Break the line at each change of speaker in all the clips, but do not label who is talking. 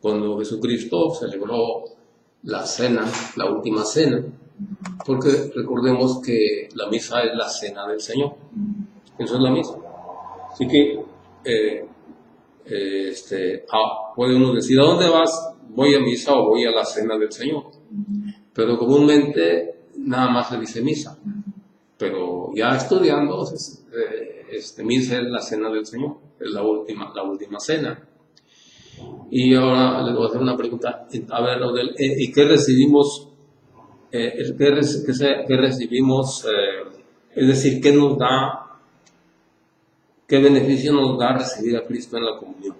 cuando Jesucristo celebró la cena, la última cena, porque recordemos que la misa es la cena del Señor, eso es la misa. Así que puede uno decir, ¿a dónde vas? Voy a misa o voy a la cena del Señor, pero comúnmente nada más se dice misa, pero ya estudiando, misa es la cena del Señor, es la última cena. Y ahora les voy a hacer una pregunta, a ver, ¿y qué recibimos? ¿Qué recibimos? Es decir, ¿qué nos da? ¿Qué beneficio nos da recibir a Cristo en la comunión?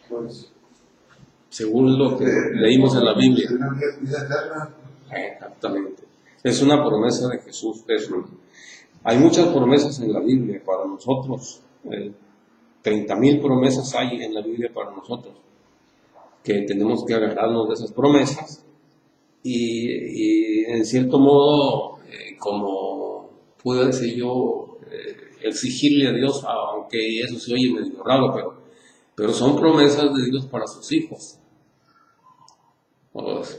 Pues,
según lo que leímos en la Biblia. Exactamente. Es una promesa de Jesús. Hay muchas promesas en la Biblia para nosotros. 30,000 promesas hay en la Biblia para nosotros, que tenemos que agarrarnos de esas promesas y en cierto modo, como puedo decir yo, exigirle a Dios, aunque eso se oye medio raro, pero son promesas de Dios para sus hijos.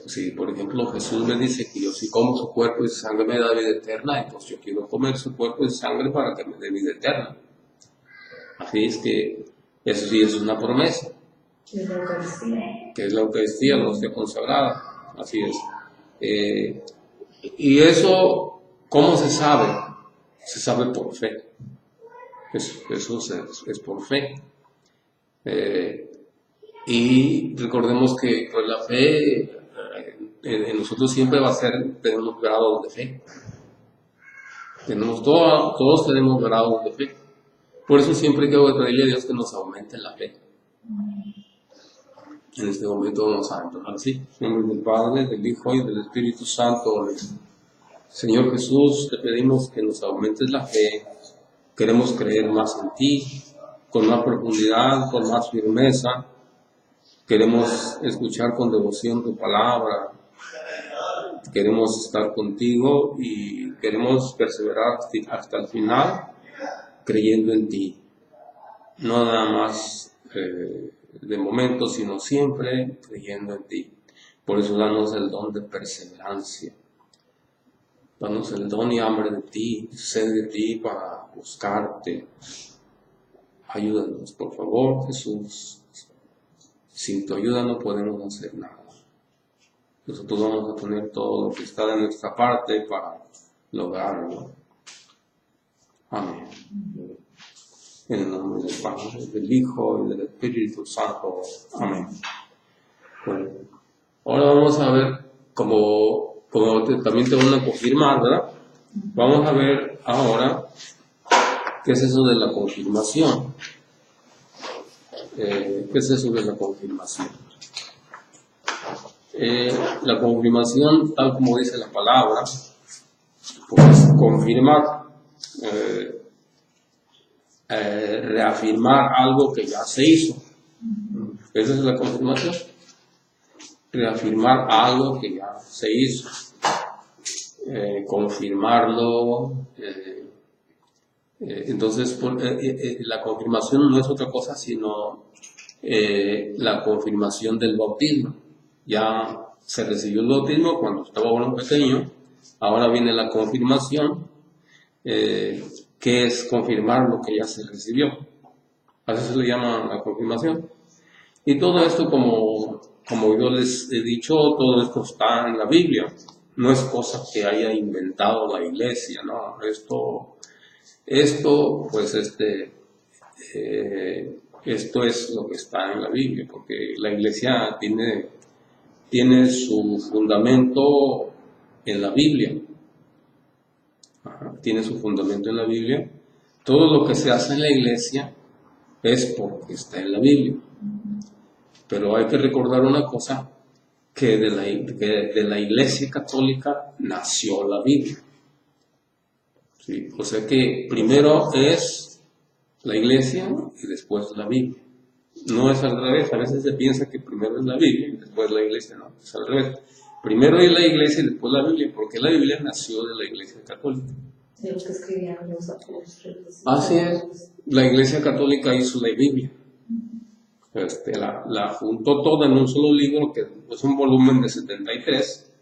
Si por ejemplo Jesús me dice que yo si como su cuerpo y su sangre me da vida eterna, entonces yo quiero comer su cuerpo y su sangre para que me dé vida eterna. Así es que eso sí es una promesa.
¿Qué es la Eucaristía?
Que es la Eucaristía, la hostia consagrada. Así es. Y eso, ¿cómo se sabe? Se sabe por fe. Eso es por fe. Y recordemos que pues, la fe en nosotros siempre va a ser, tenemos grados de fe. Todos tenemos grados de fe. Por eso siempre quiero pedirle a Dios que nos aumente la fe. En este momento vamos a empezar así. En nombre del Padre, del Hijo y del Espíritu Santo. Señor Jesús, te pedimos que nos aumentes la fe. Queremos creer más en ti, con más profundidad, con más firmeza. Queremos escuchar con devoción tu palabra. Queremos estar contigo y queremos perseverar hasta el final creyendo en ti. No nada más de momento, sino siempre creyendo en ti. Por eso danos el don de perseverancia. Danos el don y hambre de ti, sed de ti para buscarte. Ayúdanos, por favor, Jesús. Sin tu ayuda no podemos hacer nada. Nosotros vamos a poner todo lo que está de nuestra parte para lograrlo. Amén. En el nombre del Padre, del Hijo y del Espíritu Santo. Amén. Bueno, ahora vamos a ver, como también te van a confirmar, ¿verdad? Vamos a ver ahora qué es eso de la confirmación. ¿Qué es eso de la confirmación? La confirmación, tal como dice la palabra, pues confirmar, reafirmar algo que ya se hizo. Esa es la confirmación. Reafirmar algo que ya se hizo. Confirmarlo. Entonces, la confirmación no es otra cosa sino la confirmación del bautismo. Ya se recibió el bautismo cuando estaba uno pequeño, ahora viene la confirmación, que es confirmar lo que ya se recibió. Así se le llama la confirmación. Y todo esto, como yo les he dicho, todo esto está en la Biblia. No es cosa que haya inventado la iglesia, ¿no? Esto pues esto es lo que está en la Biblia, porque la iglesia tiene su fundamento en la Biblia. Tiene su fundamento en la Biblia. Todo lo que se hace en la iglesia es porque está en la Biblia. Pero hay que recordar una cosa, que de la iglesia católica nació la Biblia. ¿Sí? O sea que primero es la iglesia y después la Biblia. No es al revés, a veces se piensa que primero es la Biblia y después la iglesia, no, es al revés. Primero es la iglesia y después la Biblia, porque la Biblia nació de la iglesia católica.
De los que escribían los apóstoles.
Así es, la iglesia católica hizo la Biblia. la juntó toda en un solo libro, que es un volumen de 73,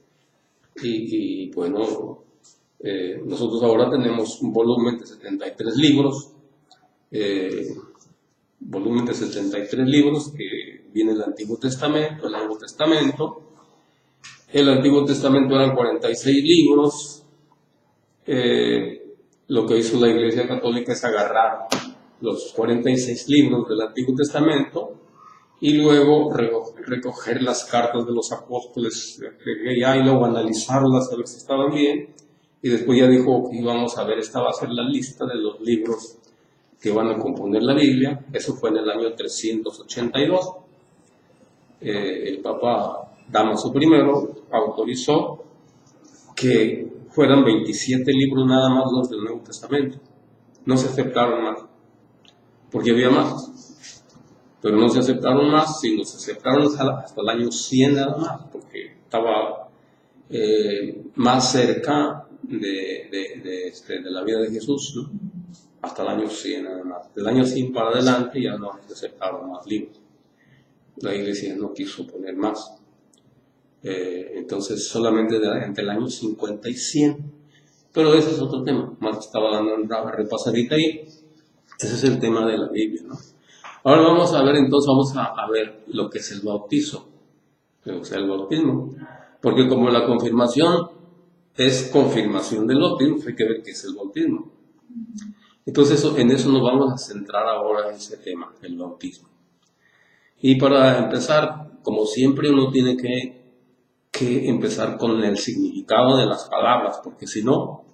y bueno, nosotros ahora tenemos un volumen de 73 libros, que viene el Antiguo Testamento, el Nuevo Testamento. El Antiguo Testamento eran 46 libros. Lo que hizo la Iglesia Católica es agarrar los 46 libros del Antiguo Testamento y luego recoger las cartas de los apóstoles y luego analizarlas a ver si estaban bien. Y después ya dijo que íbamos a ver, esta va a ser la lista de los libros que van a componer la Biblia. Eso fue en el año 382. El Papa Dámaso I autorizó que fueran 27 libros nada más los del Nuevo Testamento. No se aceptaron más, porque había más, pero no se aceptaron más, sino se aceptaron hasta el año 100 nada más, porque estaba más cerca de la vida de Jesús, ¿no? Hasta el año 100 nada más. Del año 100 para adelante ya no se aceptaron más libros. La Iglesia no quiso poner más. Entonces solamente entre el año 50 y 100. Pero ese es otro tema. Más estaba dando una repasadita ahí. Ese es el tema de la Biblia, ¿no? Ahora vamos a ver, entonces vamos a ver lo que es el bautizo. O sea, el bautismo. Porque como la confirmación es confirmación del bautismo, hay que ver qué es el bautismo. Entonces en eso nos vamos a centrar ahora en ese tema, el bautismo. Y para empezar, como siempre, uno tiene que empezar con el significado de las palabras, porque si no,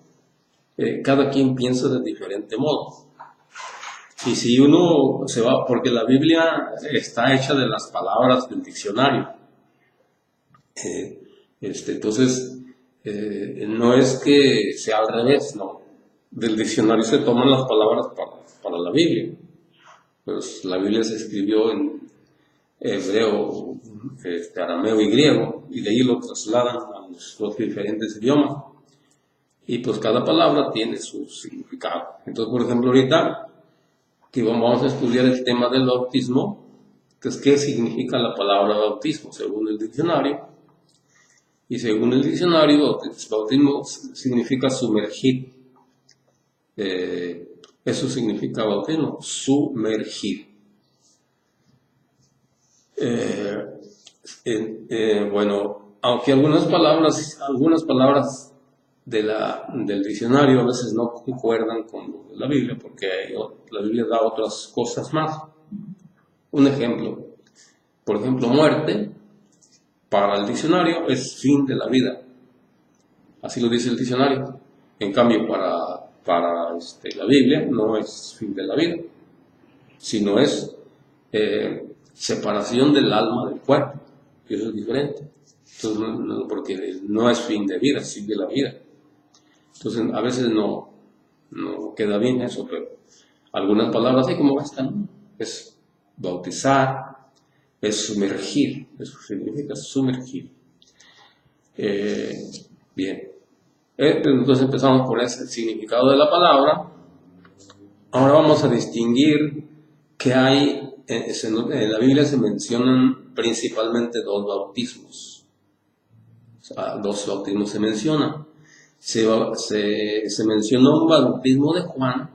cada quien piensa de diferente modo. Y si uno se va, porque la Biblia está hecha de las palabras del diccionario. Entonces, no es que sea al revés, no. Del diccionario se toman las palabras para la Biblia. Pues la Biblia se escribió en hebreo, arameo y griego, y de ahí lo trasladan a los diferentes idiomas. Y pues cada palabra tiene su significado. Entonces, por ejemplo, ahorita que vamos a estudiar el tema del bautismo, entonces, ¿qué significa la palabra bautismo? Según el diccionario. Y según el diccionario, bautismo significa sumergir. Eso significa bautismo, sumergir. Bueno, aunque algunas palabras del diccionario a veces no concuerdan con la Biblia, porque la Biblia da otras cosas más. Un ejemplo, por ejemplo, muerte, para el diccionario es fin de la vida. Así lo dice el diccionario. En cambio, para la Biblia no es fin de la vida, sino es separación del alma del cuerpo, y eso es diferente. Entonces, porque no es fin de vida, sigue la vida. Entonces, a veces no queda bien eso, pero algunas palabras así como esta, ¿no? Es bautizar, es sumergir, eso significa sumergir. Bien. Entonces empezamos por ese significado de la palabra. Ahora vamos a distinguir que hay, en la Biblia se mencionan principalmente dos bautismos. O sea, dos bautismos se mencionan. Se menciona un bautismo de Juan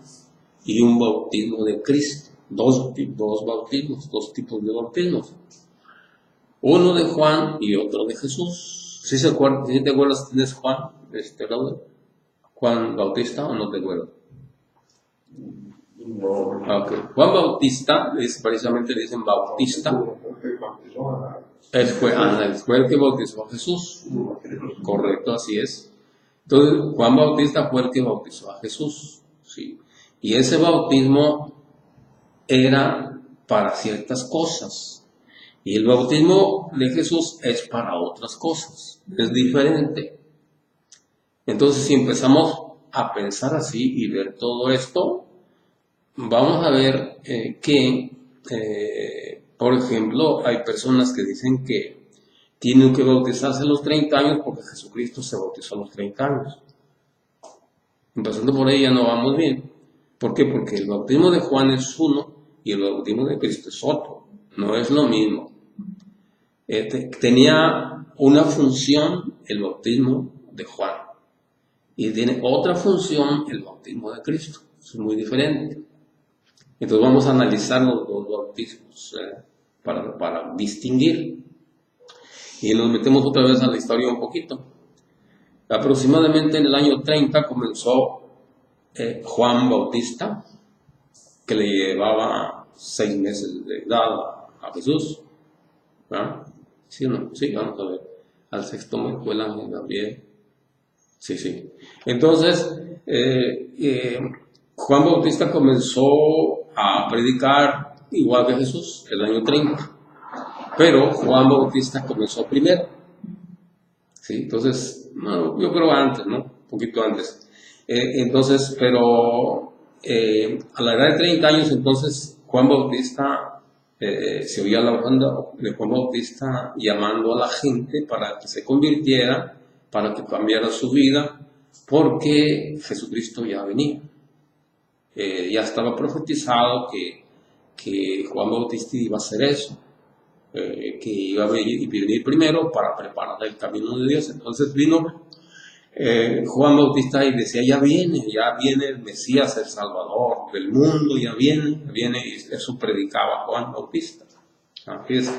y un bautismo de Cristo. Dos bautismos, dos tipos de bautismos. Uno de Juan y otro de Jesús. ¿Sí te acuerdas quién es Juan? ¿Juan Bautista o no te acuerdas? Okay. Juan Bautista, precisamente le dicen Bautista. Él fue el que bautizó a Jesús. Correcto, así es. Entonces, Juan Bautista fue el que bautizó a Jesús. ¿Sí? Y ese bautismo era para ciertas cosas. Y el bautismo de Jesús es para otras cosas. Es diferente. Entonces, si empezamos a pensar así y ver todo esto, vamos a ver que, por ejemplo, hay personas que dicen que tienen que bautizarse a los 30 años porque Jesucristo se bautizó a los 30 años. Empezando por ahí ya no vamos bien. ¿Por qué? Porque el bautismo de Juan es uno y el bautismo de Cristo es otro. no es lo mismo. Tenía una función el bautismo de Juan y tiene otra función el bautismo de Cristo. Es muy diferente. Entonces vamos a analizar los bautismos para distinguir. Y nos metemos otra vez a la historia un poquito. Aproximadamente en el año 30 comenzó Juan Bautista, que le llevaba 6 meses de edad a Jesús. ¿Verdad? ¿Sí o no? Sí, vamos a ver. Al sexto mes fue el ángel Gabriel. Sí. Entonces, Juan Bautista comenzó a predicar igual que Jesús el año 30. Pero Juan Bautista comenzó primero. ¿Sí? Entonces, no, yo creo antes, ¿no? Un poquito antes. Entonces, pero a la edad de 30 años, entonces, Juan Bautista, se oía la banda de Juan Bautista llamando a la gente para que se convirtiera, para que cambiara su vida, porque Jesucristo ya venía. Ya estaba profetizado que Juan Bautista iba a hacer eso. Que iba a venir primero para preparar el camino de Dios. Entonces vino Juan Bautista y decía, ya viene el Mesías, el Salvador del mundo, ya viene, y eso predicaba Juan Bautista. Así es.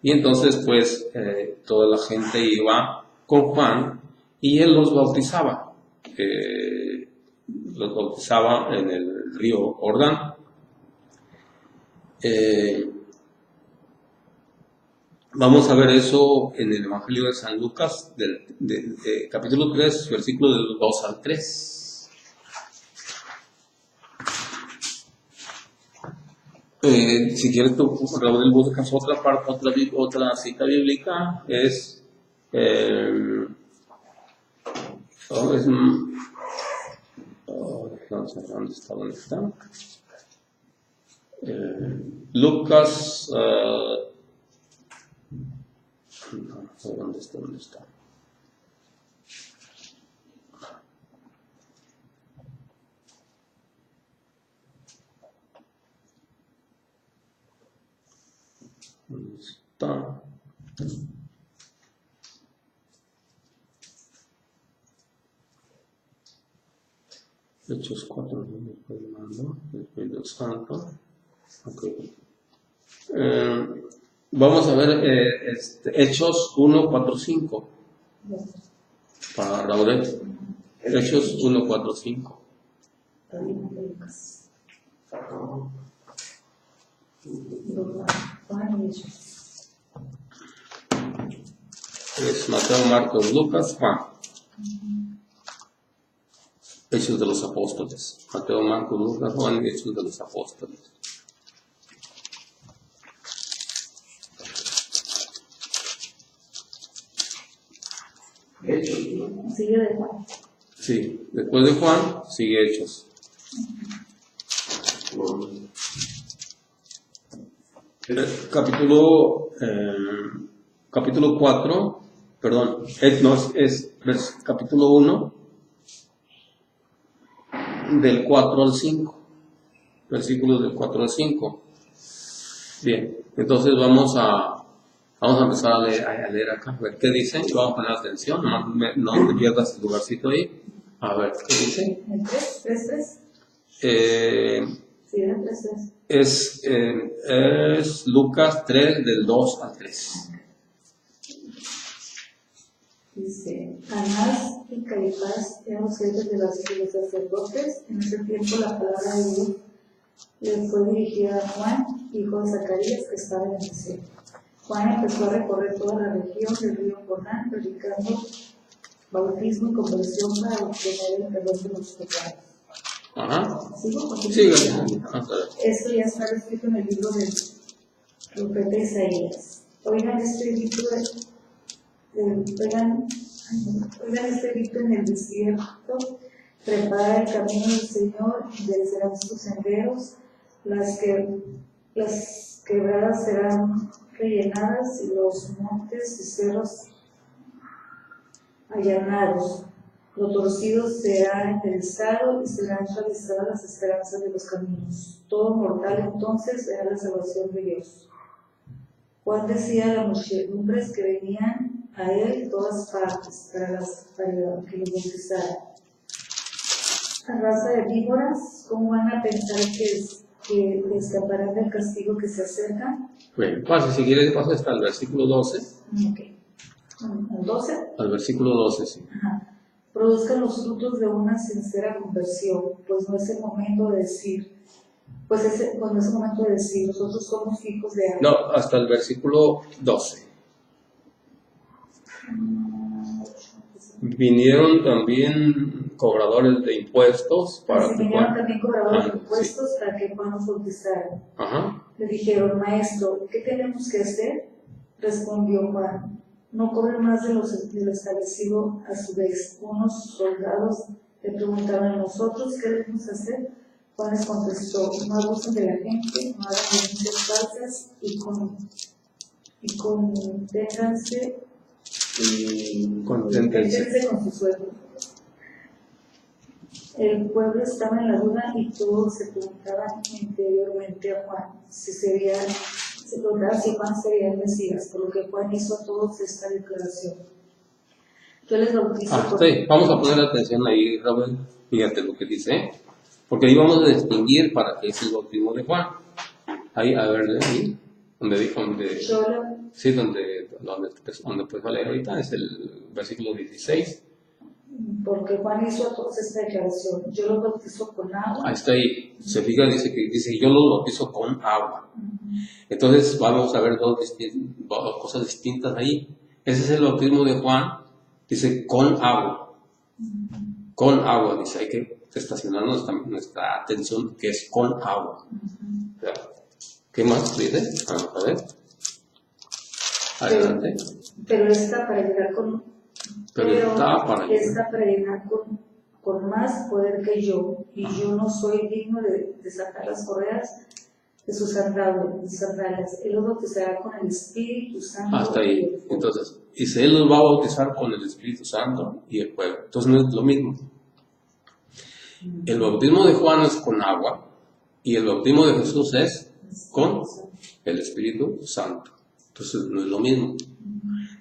Y entonces pues toda la gente iba con Juan y él los bautizaba en el río Jordán. Vamos a ver eso en el Evangelio de San Lucas, de capítulo 3, versículos del 2 al 3. Si quieres tú, Raúl, buscas otra parte, otra cita bíblica, es... ¿dónde está? Lucas... ¿Dónde está? Hechos 4, después de mando, después del Santo. Okay. Vamos a ver Hechos 1, 4, 5. Para Raúl. Hechos 1, 4, 5. Es Mateo, Marcos, Lucas, Juan. Hechos de los Apóstoles. Mateo, Marcos, Lucas, Juan y Hechos de los Apóstoles.
Sigue de Juan.
Sí, después de Juan sigue Hechos. Capítulo 4, perdón, es capítulo 1, del 4 al 5, versículos del 4 al 5. Bien, entonces vamos a empezar a leer acá, a ver qué dice, y vamos a poner atención, no te pierdas el lugarcito ahí. A ver, ¿qué dice?
¿El 3? Sí, era 3.
Es Lucas 3, del 2 al 3.
Dice, Anás y Caifás eran los jefes de los sacerdotes. En ese tiempo la palabra de Dios le fue dirigida a Juan, hijo de Zacarías, que estaba en el desierto. Juan empezó a recorrer toda la región del río Jordán, predicando bautismo y conversión para obtener el perdón de los pecados.
Ajá.
¿Sigo?
Sí,
Esto ya está escrito en el libro del profeta Isaías. Oigan este grito en el desierto, prepara el camino del Señor, enderezarán sus senderos, las quebradas serán rellenadas y los montes y cerros allanados. Lo torcido será enderezado y serán realizadas las esperanzas de los caminos. Todo mortal entonces verá la salvación de Dios. Juan decía a las muchedumbres que venían a él de todas partes para que los bautizara. La raza de víboras, ¿cómo van a pensar que escaparán del castigo que se acerca?
Bueno, pase, si quieres, pasa hasta el versículo 12.
Ok. ¿Al 12?
Al versículo 12, sí.
Ajá. Produzcan los frutos de una sincera conversión, pues no es el momento de decir, nosotros somos hijos de Abraham.
No, hasta el versículo 12. Vinieron también cobradores de impuestos para que
vinieron también cobradores de
sí.
impuestos para que Juan nos bautizara.
Ajá.
Le dijeron, maestro, ¿qué tenemos que hacer? Respondió Juan, no cobren más de lo establecido a su vez. Unos soldados le preguntaban, ¿nosotros qué debemos hacer? Juan les contestó, no abusen de la gente, no hagan denuncias falsas y conténganse con su sueldo. El pueblo estaba en la duda y todos se preguntaban interiormente a Juan se preguntaban si Juan sería el Mesías, por lo que Juan hizo a todos esta declaración. Yo les bautizo
sí. Vamos a poner atención ahí, Raúl, fíjate lo que dice, porque ahí vamos a distinguir para qué es el bautismo de Juan. Ahí, a ver, ahí, donde dijo, sí, donde pues a leer ahorita, es el versículo 16.
Porque Juan hizo a todos esta declaración, yo los bautizo con agua.
Ahí está ahí, se fija, dice yo los bautizo con agua. Entonces vamos a ver dos cosas distintas ahí. Ese es el bautismo de Juan, dice con agua. Con agua, dice, hay que estacionar nuestra atención que es con agua. ¿Qué más dice? Vamos a ver. Adelante.
Pero esta para llegar con más poder que yo, y yo no soy digno de desatar las correas de sus sandalias. Él los bautizará con el Espíritu Santo.
Hasta ahí. Entonces, dice, Él los va a bautizar con el Espíritu Santo y el fuego. Entonces no es lo mismo. El bautismo de Juan es con agua y el bautismo de Jesús es con el Espíritu Santo. Entonces no es lo mismo.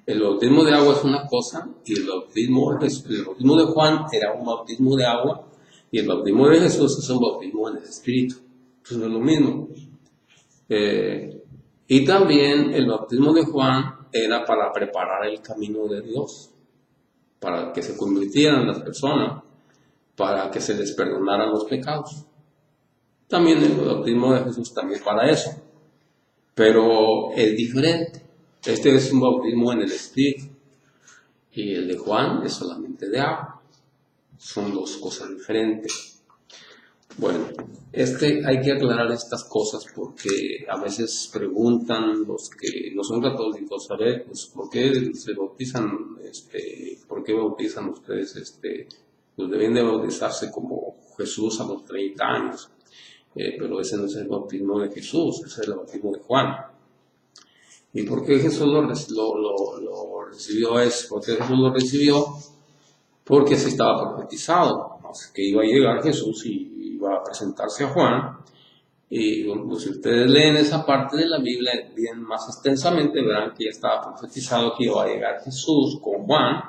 El bautismo de agua es una cosa y el bautismo de Juan era un bautismo de agua y el bautismo de Jesús es un bautismo en el Espíritu. Entonces no es lo mismo. Y también el bautismo de Juan era para preparar el camino de Dios, para que se convirtieran las personas, para que se les perdonaran los pecados. También el bautismo de Jesús también para eso, pero es diferente. Este es un bautismo en el Espíritu y el de Juan es solamente de agua. Son dos cosas diferentes. Bueno, hay que aclarar estas cosas porque a veces preguntan los que no son católicos, a ver, pues, ¿por qué se bautizan, por qué bautizan ustedes, pues deben de bautizarse como Jesús a los 30 años? Pero ese no es el bautismo de Jesús, ese es el bautismo de Juan. ¿Y por qué Jesús lo recibió eso? ¿Por qué Jesús lo recibió? Porque se estaba profetizado, ¿no? Que iba a llegar Jesús y iba a presentarse a Juan. Y pues, si ustedes leen esa parte de la Biblia bien más extensamente, verán que ya estaba profetizado que iba a llegar Jesús con Juan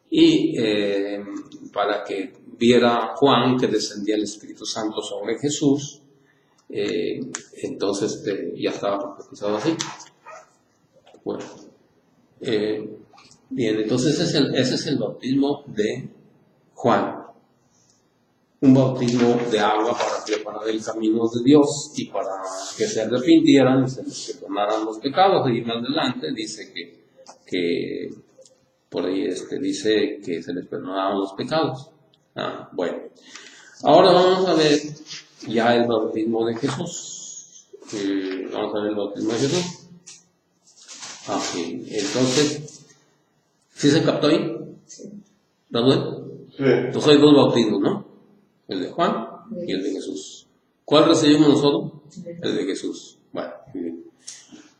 y para que viera Juan que descendía el Espíritu Santo sobre Jesús. Entonces ya estaba profetizado así. Bueno, bien, entonces ese es el bautismo de Juan. Un bautismo de agua para preparar el camino de Dios y para que se arrepintieran y se les perdonaran los pecados. Y más adelante dice que por ahí dice que se les perdonaban los pecados. Bueno, ahora vamos a ver ya el bautismo de Jesús. Vamos a ver el bautismo de Jesús. Entonces, ¿sí se captó ahí?
Sí.
¿Raúl? Sí. Entonces hay dos bautismos, ¿no? El de Juan y el de Jesús. ¿Cuál recibimos nosotros? El de Jesús. Bueno, muy bien.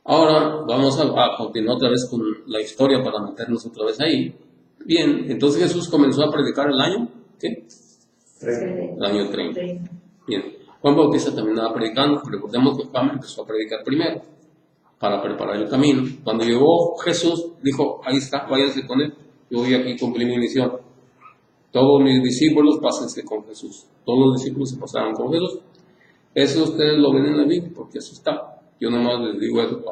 Ahora vamos a continuar otra vez con la historia para meternos otra vez ahí. Bien, entonces Jesús comenzó a predicar el año, ¿qué? 30. El año 30. Bien, Juan Bautista también estaba predicando, recordemos que Juan empezó a predicar primero. para preparar el camino. Cuando llegó Jesús, dijo, ahí está, váyanse con él, yo voy aquí a cumplir mi misión. Todos mis discípulos pásense con Jesús. Todos los discípulos se pasaron con Jesús. Eso ustedes lo ven en la Biblia, porque eso está. Yo nomás les digo eso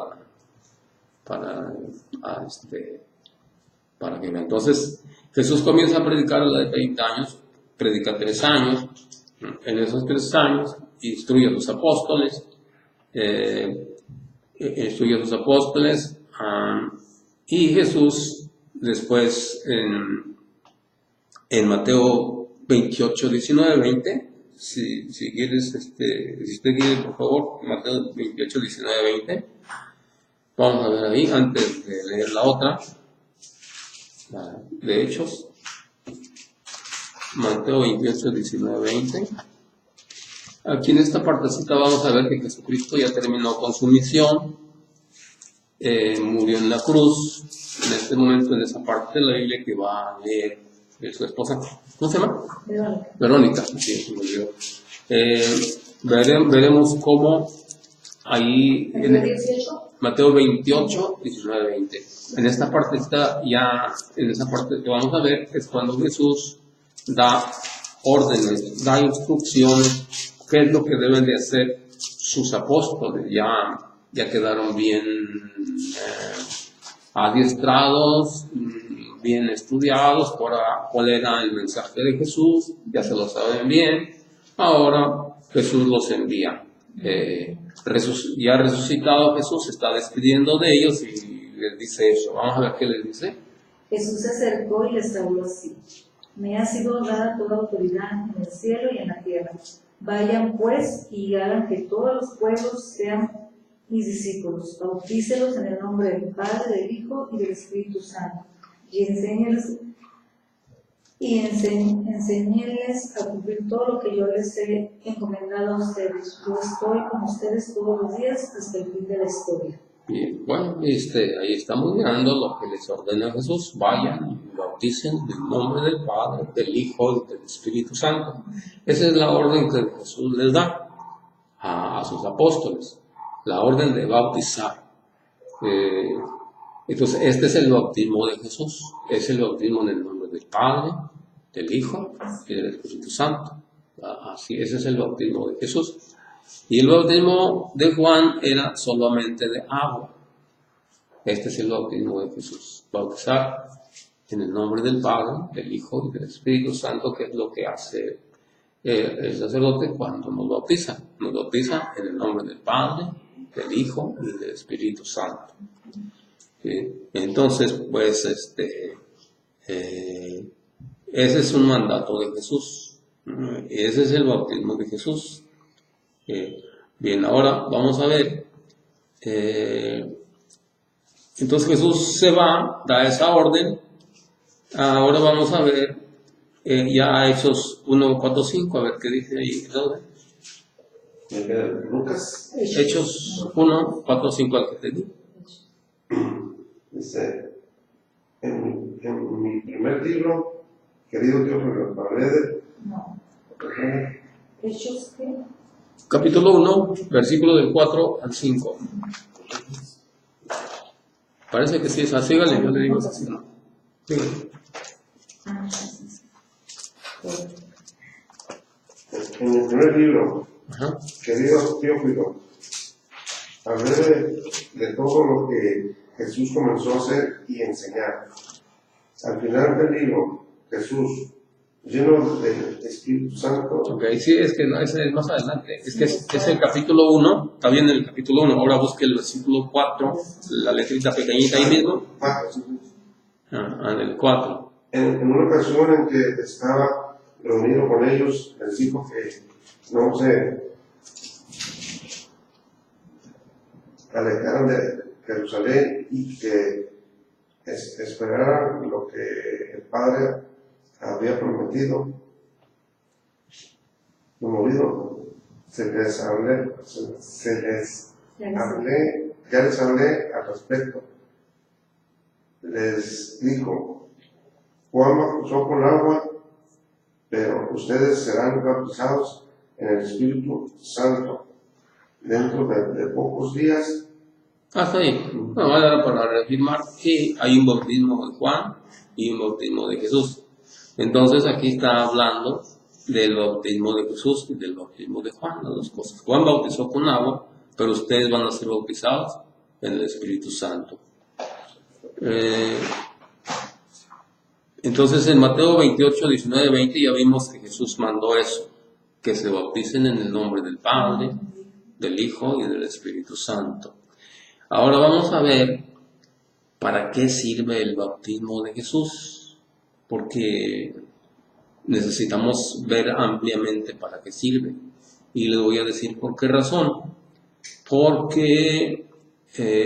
para que vean. Entonces, Jesús comienza a predicar a la de 30 años, predica 3 años. En esos 3 años, instruye a sus apóstoles, y Jesús después en Mateo 28, 19, 20, si quieres, si usted quiere, por favor, Mateo 28, 19, 20, vamos a ver ahí, antes de leer la otra, la de Hechos, Mateo 28, 19, 20. Aquí en esta partecita vamos a ver que Jesucristo ya terminó con su misión, murió en la cruz. En este momento, en esa parte de la Biblia que va a leer su esposa, ¿cómo se llama? Verónica, sí, se me olvidó. Veremos cómo ahí en Mateo 28, 19, 20. En esta partecita en esa parte que vamos a ver es cuando Jesús da órdenes, da instrucciones, qué es lo que deben de hacer sus apóstoles. Ya quedaron bien adiestrados, bien estudiados, cuál era el mensaje de Jesús, ya se lo saben bien. Ahora Jesús los envía. Ya resucitado Jesús se está despidiendo de ellos y les dice eso. Vamos a ver qué les dice.
Jesús se acercó y les habló así: me ha sido dada toda autoridad en el cielo y en la tierra. Vayan pues y hagan que todos los pueblos sean mis discípulos. Bautícelos en el nombre del Padre, del Hijo y del Espíritu Santo. Y enséñeles a cumplir todo lo que yo les he encomendado a ustedes. Yo estoy con ustedes todos los días hasta el fin de la historia.
Bien, bueno, ahí estamos mirando lo que les ordena Jesús. Vayan y bauticen en el nombre del Padre, del Hijo y del Espíritu Santo. Esa es la orden que Jesús les da a sus apóstoles, la orden de bautizar. Entonces, este es el bautismo de Jesús, es el bautismo en el nombre del Padre, del Hijo y del Espíritu Santo. Así, ese es el bautismo de Jesús. Y el bautismo de Juan era solamente de agua. Este es el bautismo de Jesús. Bautizar en el nombre del Padre, del Hijo y del Espíritu Santo, que es lo que hace el sacerdote cuando nos bautiza. Nos bautiza en el nombre del Padre, del Hijo y del Espíritu Santo. Entonces, pues, ese es un mandato de Jesús. Ese es el bautismo de Jesús. Bien, ahora vamos a ver. Entonces Jesús se va, da esa orden. Ahora vamos a ver ya Hechos 1, 4, 5, a ver qué dice ahí.
Lucas.
Hechos 1, 4, 5, al que te di.
Dice, en mi primer libro, querido Teófilo, hablé de...
No. ¿Hechos qué?
Capítulo 1, versículo del 4 al 5. Parece que sí es así, sígale, yo le digo así, ¿no? Sígale.
En mi primer libro,
Ajá.
querido Teófilo, hablé de todo lo que Jesús comenzó a hacer y enseñar. Al final del libro, Jesús, lleno del Espíritu Santo.
Ok, sí, es que no, ese es más adelante. Es que es el capítulo 1, está bien el capítulo 1. Ahora busque el versículo 4, la letrita pequeñita ahí mismo. En el 4.
En una ocasión en que estaba reunido con ellos, les dijo que no se alejaran de Jerusalén y que esperaran lo que el Padre había prometido. Conmovido, ya les hablé al respecto. Les dijo: Juan bautizó con agua, pero ustedes serán bautizados en el Espíritu Santo dentro de pocos días.
Hasta ahí. Bueno, ahora para reafirmar que hay un bautismo de Juan y un bautismo de Jesús. Entonces aquí está hablando del bautismo de Jesús y del bautismo de Juan, las dos cosas. Juan bautizó con agua, pero ustedes van a ser bautizados en el Espíritu Santo. Entonces en Mateo 28, 19, 20 ya vimos que Jesús mandó eso, que se bauticen en el nombre del Padre, del Hijo y del Espíritu Santo. Ahora vamos a ver para qué sirve el bautismo de Jesús, porque necesitamos ver ampliamente para qué sirve. Y les voy a decir por qué razón. Porque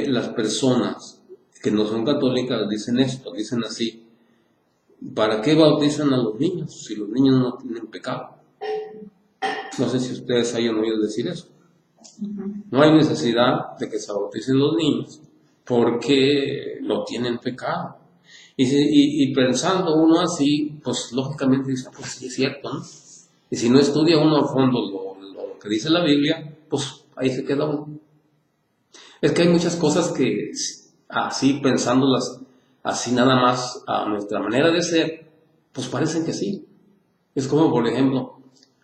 las personas que no son católicas dicen esto, dicen así: ¿para qué bautizan a los niños si los niños no tienen pecado? No sé si ustedes hayan oído decir eso. No hay necesidad de que se bauticen los niños porque no tienen pecado. Y pensando uno así, pues lógicamente dice, pues sí es cierto, ¿no? Y si no estudia uno a fondo lo que dice la Biblia, pues ahí se queda uno. Es que hay muchas cosas que así pensándolas, así nada más a nuestra manera de ser, pues parecen que sí. Es como, por ejemplo,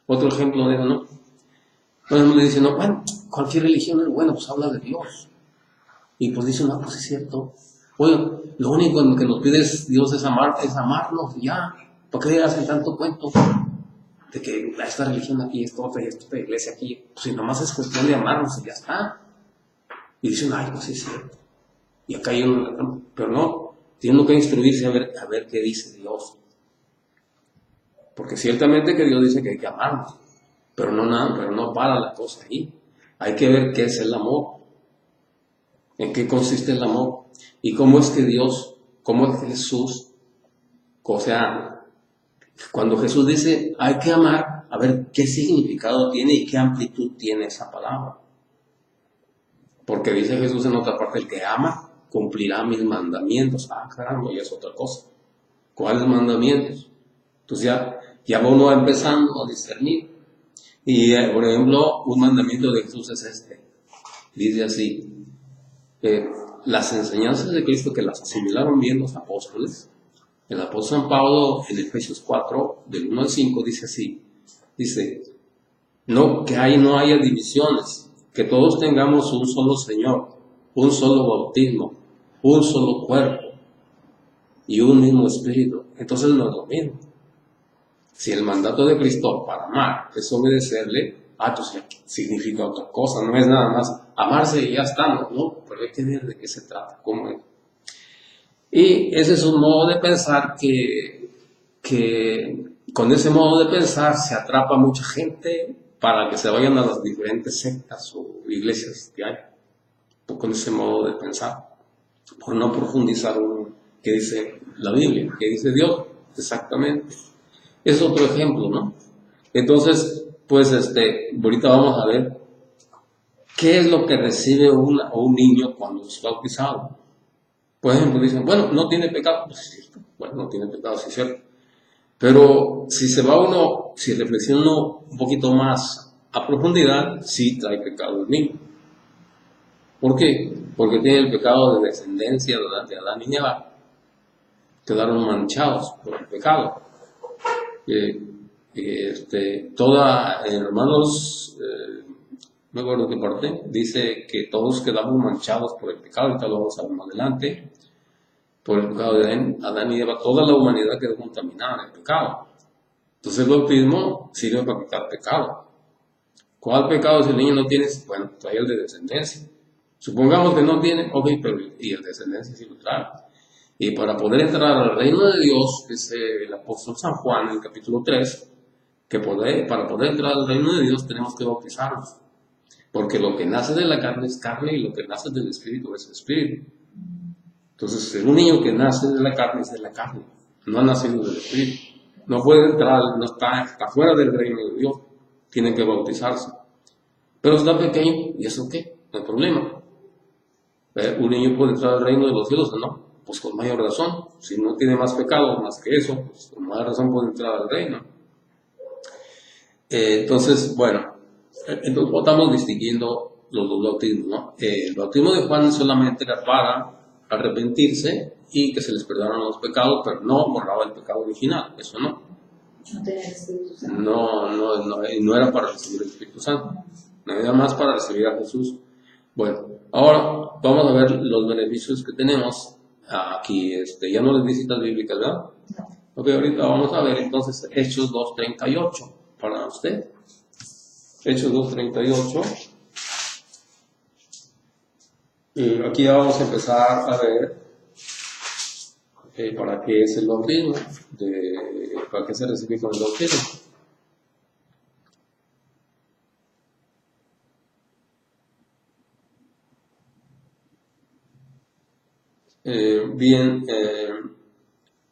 otro ejemplo de eso, ¿no? Por ejemplo, le dicen, no, bueno, cualquier religión es buena, pues habla de Dios. Y pues dicen, no, pues es cierto. Oye, lo único que nos pide Dios es amarnos y ya. ¿Por qué hacen tanto cuento de que esta religión aquí, esta otra y esta iglesia aquí? Pues si nomás es cuestión de amarnos y ya está. Y dicen, ay, pues es cierto. Y acá hay uno, pero no, tienen que instruirse a ver qué dice Dios. Porque ciertamente que Dios dice que hay que amarnos, pero no para la cosa ahí. Hay que ver qué es el amor, en qué consiste el amor y cómo es que Dios, cómo es Jesús, o sea, cuando Jesús dice hay que amar, a ver qué significado tiene y qué amplitud tiene esa palabra. Porque dice Jesús en otra parte, el que ama cumplirá mis mandamientos. Ah, caramba, ya es otra cosa. ¿Cuáles mandamientos? Entonces ya uno va empezando a discernir. Y por ejemplo, un mandamiento de Jesús es este. Dice así, las enseñanzas de Cristo que las asimilaron bien los apóstoles. El apóstol San Pablo en Efesios 4, del 1 al 5, dice así. Dice, que no haya divisiones, que todos tengamos un solo Señor, un solo bautismo, un solo cuerpo y un mismo espíritu. Entonces no es lo mismo. Si el mandato de Cristo para amar es obedecerle, entonces significa otra cosa, no es nada más amarse y ya está, no, pero hay que ver de qué se trata, cómo es. Y ese es un modo de pensar que con ese modo de pensar se atrapa mucha gente para que se vayan a las diferentes sectas o iglesias que hay, con ese modo de pensar, por no profundizar en qué dice la Biblia, qué dice Dios exactamente. Es otro ejemplo, ¿no? Entonces, pues ahorita vamos a ver qué es lo que recibe un niño cuando es bautizado. Por ejemplo, dicen, bueno, no tiene pecado. Pues es cierto, bueno, no tiene pecado, sí es cierto. Pero si reflexiona uno un poquito más a profundidad, sí trae pecado el niño. ¿Por qué? Porque tiene el pecado de descendencia de Adán y Eva. Quedaron manchados por el pecado. Hermanos, no me acuerdo qué parte, dice que todos quedamos manchados por el pecado, ahorita lo vamos a ver más adelante, por el pecado de Adán y Eva, toda la humanidad quedó contaminada en el pecado. Entonces el bautismo sirve para quitar pecado. ¿Cuál pecado si el niño no tiene? Bueno, trae el de descendencia. Supongamos que no tiene, ok, pero y el de descendencia sí lo trae. Y para poder entrar al reino de Dios, dice el apóstol San Juan en el capítulo 3, que para poder entrar al reino de Dios tenemos que bautizarnos. Porque lo que nace de la carne es carne y lo que nace del espíritu es espíritu. Entonces, un niño que nace de la carne es de la carne, no ha nacido del espíritu. No puede entrar, está fuera del reino de Dios, tiene que bautizarse. Pero está pequeño, ¿y eso qué? No hay problema. Un niño puede entrar al reino de los cielos, ¿no? Pues con mayor razón, si no tiene más pecado más que eso, pues con mayor razón puede entrar al reino. Entonces estamos distinguiendo los dos bautismos, ¿no? El bautismo de Juan solamente era para arrepentirse y que se les perdonaran los pecados, pero no borraba el pecado original, eso no.
No tenía el Espíritu Santo.
No era para recibir el Espíritu Santo, nada más para recibir a Jesús. Bueno, ahora vamos a ver los beneficios que tenemos aquí. Ya no les di citas bíblicas, ¿verdad?
No.
Ok, ahorita vamos a ver entonces Hechos 2:38 para usted. Hechos 2:38. Y aquí ya vamos a empezar a ver para qué es el bautismo, para qué se recibe con el bautismo.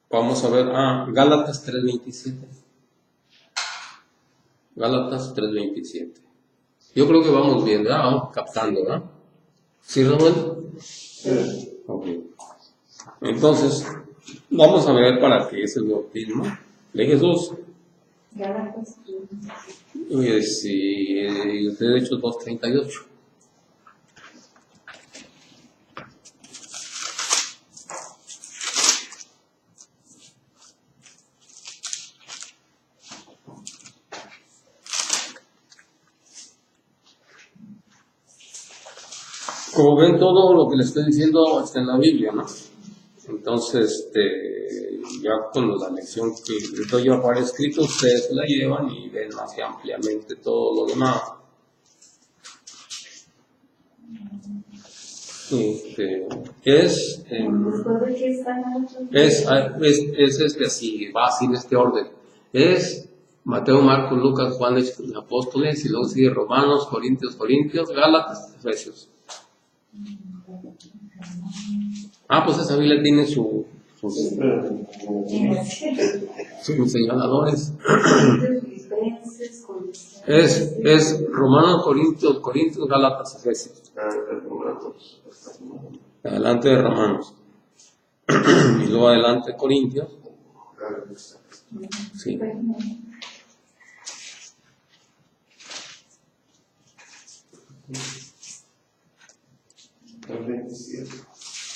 Vamos a ver, Gálatas 3:27. Gálatas 3:27. Yo creo que vamos bien, ¿verdad? Vamos captando, ¿verdad? ¿Sí, Raúl?
Sí.
Ok. Entonces, vamos a ver para qué es el bautismo de Jesús.
Gálatas.
Y usted ha hecho 2:38. Como ven, todo lo que les estoy diciendo está en la Biblia, ¿no? Entonces, ya con la lección que les doy yo para escrito, ustedes la llevan y ven más ampliamente todo lo demás.
Después de que están
así, va así en este orden. Es Mateo, Marcos, Lucas, Juan, Hechos de Apóstoles, y luego sigue Romanos, Corintios, Gálatas, Efesios. Pues esa Biblia tiene sus señaladores. Es Romanos, Corintios, Gálatas, Efesios. Adelante de Romanos. Y luego adelante Corintios. Sí.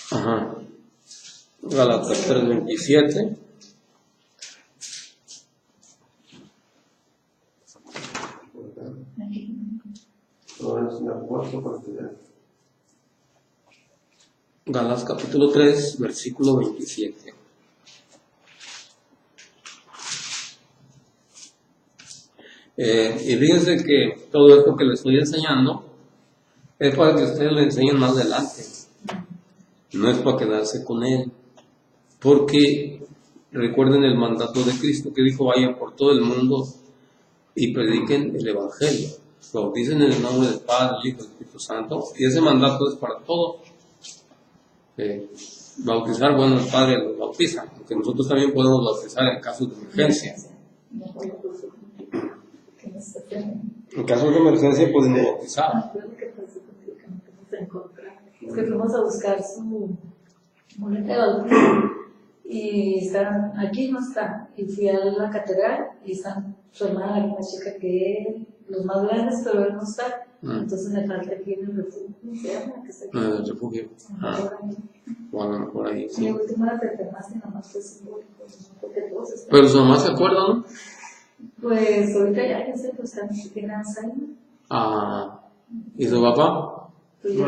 Ajá. Gálatas 3:27. Gálatas capítulo 3, versículo 27. Y fíjense que todo esto que les estoy enseñando es para que ustedes lo enseñen más adelante. No es para quedarse con él. Porque recuerden el mandato de Cristo que dijo: vayan por todo el mundo y prediquen el Evangelio. Bauticen en el nombre del Padre, del Hijo y del Espíritu Santo. Y ese mandato es para todos. Bautizar, bueno, el Padre los bautiza, porque nosotros también podemos bautizar en casos de emergencia. En casos de emergencia podemos bautizar.
Es que fuimos a buscar su boleta de bautismo y están, aquí no está, y fui a la catedral y están su hermana, la más chica que él, los más grandes, pero él no está. Entonces me falta aquí en el refugio. ¿Cómo se llama? Que está aquí.
En el refugio. Bueno, por ahí, sí.
Mi última pertenencia nada más fue simbólico, ¿no? Porque todos están.
Pero su mamá se acuerda, ¿no?
Pues ahorita ya sé, pues también tiene Alzheimer.
¿Y su papá?
Pues ya.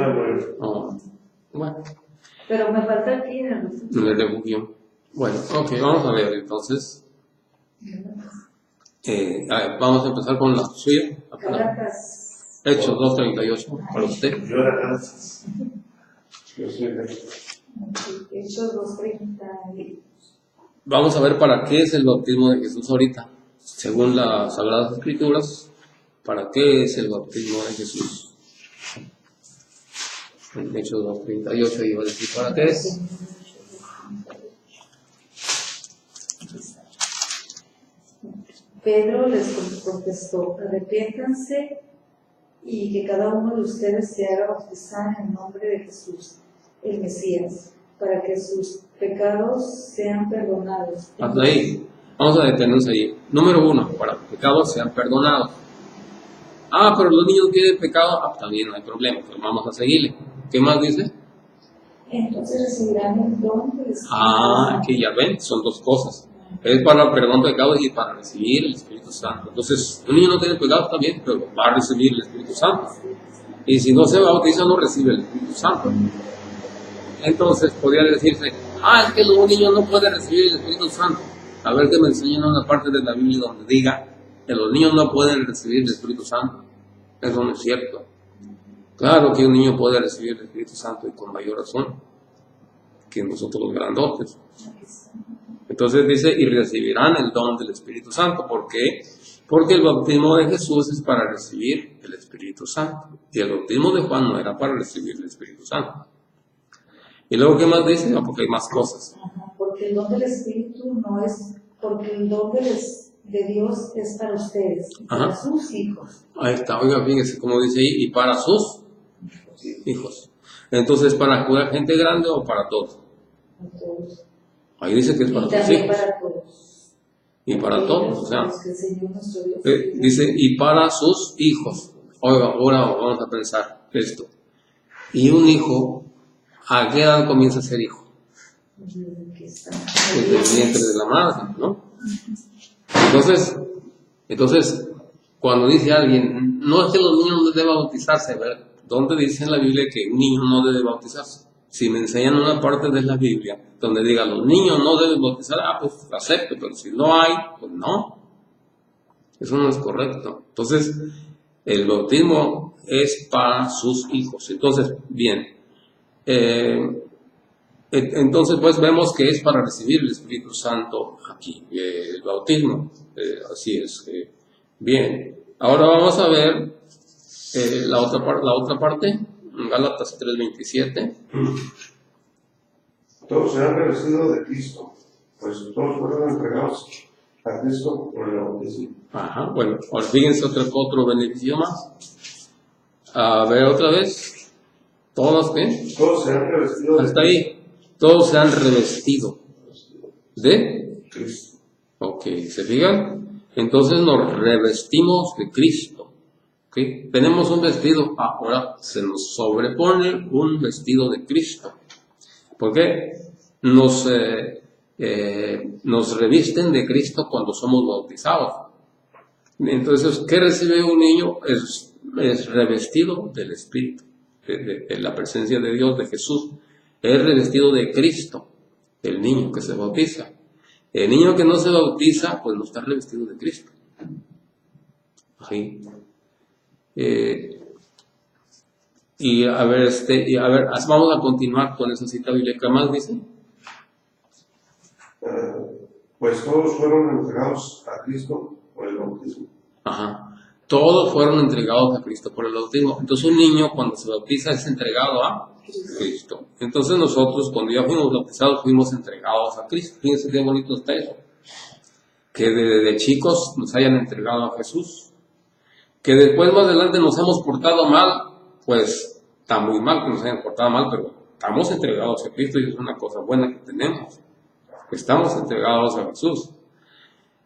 Bueno.
Pero me falta aquí en el refugio.
En el refugio. Bueno, ok, vamos a ver entonces. Vamos a empezar con la suya.
Caracas.
Hechos 2:38 para usted.
Yo era antes. Yo soy de
Hechos 2:30.
Vamos a ver para qué es el bautismo de Jesús ahorita. Según las Sagradas Escrituras, ¿para qué es el bautismo de Jesús? En Hechos 2:38 iba a decir para qué es.
Pedro les contestó: arrepiéntanse y que cada uno de ustedes se haga bautizar en el nombre de Jesús, el Mesías, para que sus pecados sean perdonados.
Hasta ahí. Vamos a detenernos ahí. Número 1, para que los pecados sean perdonados. Ah, pero los niños tienen pecado. Ah, también no hay problema, pero vamos a seguirle. ¿Qué más dice?
Entonces recibirán el don del Espíritu
Ah,
Santo.
que ya ven, son dos cosas. Es para el perdón de pecados y para recibir el Espíritu Santo. Entonces, un niño no tiene pecado, está bien, pero va a recibir el Espíritu Santo. Y si no se bautiza, no recibe el Espíritu Santo. Entonces, podría decirse, es que los niños no pueden recibir el Espíritu Santo. A ver que me enseñen una parte de la Biblia donde diga que los niños no pueden recibir el Espíritu Santo. Eso no es cierto. Claro que un niño puede recibir el Espíritu Santo y con mayor razón que nosotros los grandotes. Entonces dice, y recibirán el don del Espíritu Santo. ¿Por qué? Porque el bautismo de Jesús es para recibir el Espíritu Santo. Y el bautismo de Juan no era para recibir el Espíritu Santo. Y luego, ¿qué más dice? No, porque hay más cosas.
Porque el don del Espíritu no es, porque el don de Dios es para ustedes, para sus hijos.
Ahí está, oiga, fíjese cómo dice ahí, y para sus hijos. Entonces, ¿para gente grande o para todos?
Para todos.
Ahí dice que es para
Y
tus
también
hijos.
para todos.
Y para todos, o sea,
Que el Señor nuestro Dios
dice, y para sus hijos. Oiga, ahora vamos a pensar esto. Y un hijo, ¿a qué edad comienza a ser hijo? Desde el vientre de la madre, ¿no? Entonces, cuando dice alguien, no es que los niños no deben bautizarse, ¿verdad? ¿Dónde dice en la Biblia que un niño no debe bautizarse? Si me enseñan una parte de la Biblia donde diga los niños no deben bautizar, pues acepto, pero si no hay, pues no. Eso no es correcto. Entonces, el bautismo es para sus hijos. Entonces, bien. Entonces, pues vemos que es para recibir el Espíritu Santo aquí, el bautismo. Así es. Bien. Ahora vamos a ver la otra parte, Gálatas 3:27.
Todos se han revestido de Cristo, pues todos fueron entregados a Cristo por el bautismo.
Ajá, bueno, ahora fíjense otro beneficio más. A ver otra vez. ¿Todos qué?
Todos se han revestido de
Hasta ahí. Todos se han revestido de
Cristo.
Ok, ¿se fijan? Entonces nos revestimos de Cristo. ¿Okay? Tenemos un vestido, ahora se nos sobrepone un vestido de Cristo. ¿Por qué? Nos revisten de Cristo cuando somos bautizados. Entonces, ¿qué recibe un niño? Es revestido del Espíritu, de la presencia de Dios, de Jesús. Es revestido de Cristo, el niño que se bautiza. El niño que no se bautiza, pues no está revestido de Cristo. Ahí. Y a ver, vamos a continuar con esa cita bíblica. ¿Qué más dice?
Pues todos fueron entregados a Cristo por el bautismo.
Ajá. Todos fueron entregados a Cristo por el bautismo. Entonces un niño cuando se bautiza es entregado a Cristo. Entonces nosotros cuando ya fuimos bautizados fuimos entregados a Cristo. Fíjense qué bonito está eso. Que desde chicos nos hayan entregado a Jesús. Que después más adelante nos hemos portado mal, pues está muy mal que nos hayan portado mal, pero estamos entregados a Cristo y es una cosa buena que tenemos. Estamos entregados a Jesús.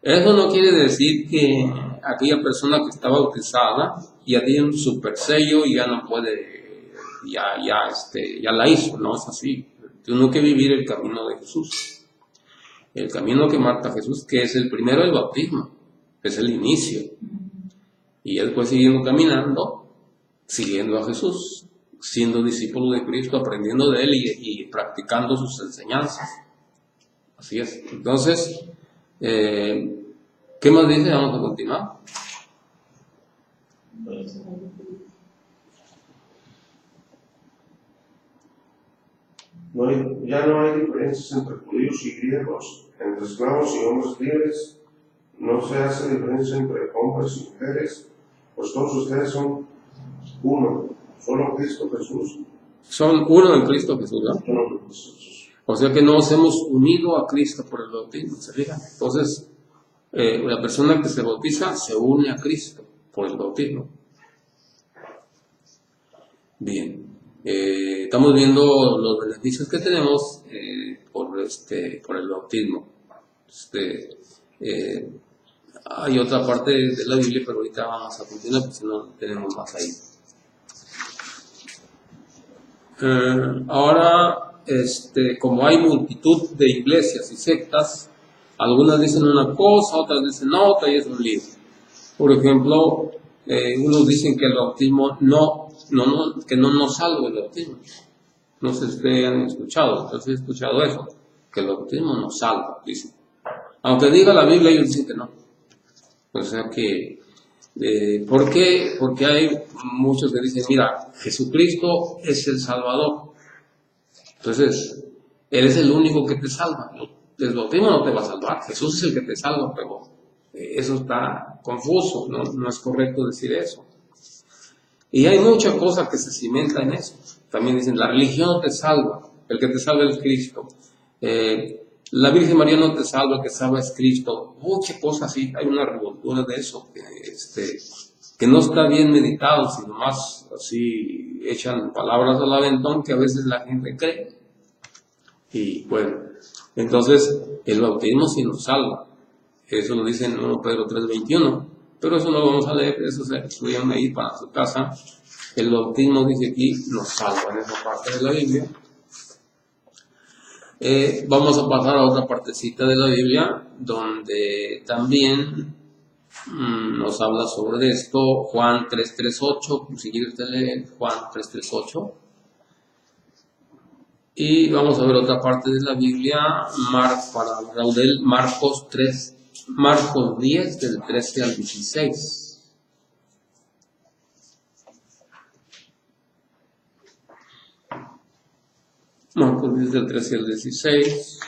Eso no quiere decir que aquella persona que está bautizada ya tiene un super sello y ya no puede, ya la hizo, no es así. Tiene que vivir el camino de Jesús. El camino que marca Jesús, que es el primero del bautismo, es el inicio. Y después siguiendo caminando, siguiendo a Jesús, siendo discípulo de Cristo, aprendiendo de Él y practicando sus enseñanzas. Así es. Entonces, ¿qué más dice? Vamos a continuar.
Ya no hay diferencias entre judíos y griegos, entre esclavos y hombres libres. No se hace diferencia entre hombres y mujeres, pues todos ustedes son uno, solo Cristo Jesús.
Son uno en Cristo Jesús, ¿no?
Solo Jesús.
O sea que nos hemos unido a Cristo por el bautismo, ¿se fijan? Entonces, la persona que se bautiza se une a Cristo por el bautismo. Bien, estamos viendo los beneficios que tenemos por el bautismo. hay otra parte de la Biblia, pero ahorita vamos a continuar porque si no tenemos más ahí. Ahora, como hay multitud de iglesias y sectas, algunas dicen una cosa, otras dicen otra y es un lío. Por ejemplo, unos dicen que el bautismo que no nos salva el bautismo. No sé si ustedes han escuchado, entonces he escuchado eso, que el bautismo nos salva, dicen. Aunque diga la Biblia, ellos dicen que no. O sea que, ¿por qué? Porque hay muchos que dicen, mira, Jesucristo es el Salvador. Entonces, Él es el único que te salva. El bautismo no te va a salvar, Jesús es el que te salva, pero eso está confuso, no es correcto decir eso. Y hay muchas cosas que se cimentan en eso. También dicen, la religión no te salva, el que te salva es Cristo. La Virgen María no te salva, el que salva es Cristo. Muchas cosas así, hay una revoltura de eso, que no está bien meditado, sino más así echan palabras al aventón que a veces la gente cree. Y bueno, entonces el bautismo sí nos salva. Eso lo dice en 1 Pedro 3:21, pero eso no lo vamos a leer, eso se estudian ahí para su casa. El bautismo dice aquí nos salva en esa parte de la Biblia. Vamos a pasar a otra partecita de la Biblia donde también nos habla sobre esto. Juan 3:38, si quiere usted leer Juan 3:38. Y vamos a ver otra parte de la Biblia, para Raudel, Marcos 10 del 13 al 16. Marcos 10 del 13 al 16.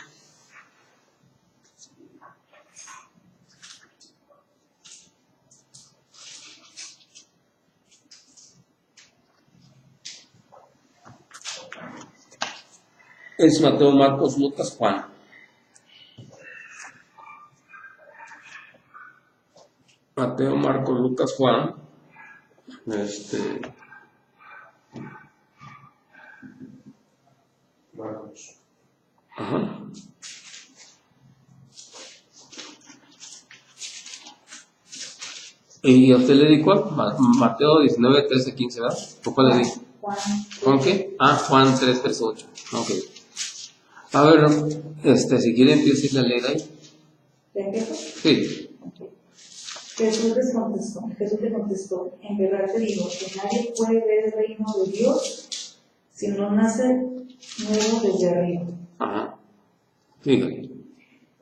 Es Mateo, Marcos, Lucas, Juan. Mateo, Marcos, Lucas, Juan.
Marcos.
Ajá. ¿Y a usted le di cuál? Mateo 19, 13, 15, ¿verdad? ¿Por cuál le di? ¿Juan qué? Juan 3, 3, 8. Ok. A ver, si quiere empiece a leer ahí.
¿De empiezo?
Sí.
Okay. Jesús le contestó, en verdad te digo que nadie puede ver el reino de Dios si no nace nuevo desde arriba.
Ajá. Fíjate.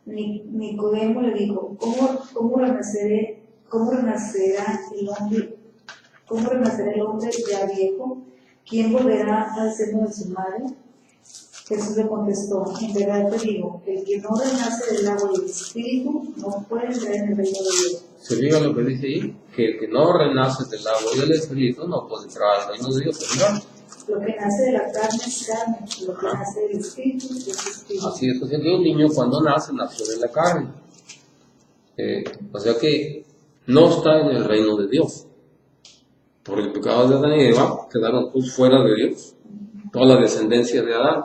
Nicodemo le dijo, ¿cómo renacerá el hombre ya viejo? ¿Quién volverá al seno de su madre? Jesús le contestó, en verdad te digo, el que no renace del agua y del espíritu no puede entrar en el reino de Dios.
Se diga lo que dice ahí, que el que no renace del agua y del espíritu no puede entrar al reino de Dios. ¿Verdad?
Lo que nace de la carne es carne, lo que nace del espíritu es espíritu.
Así es, que un niño cuando nació de la carne. O sea que no está en el reino de Dios. Por el pecado de Adán y Eva quedaron fuera de Dios. Toda la descendencia de Adán.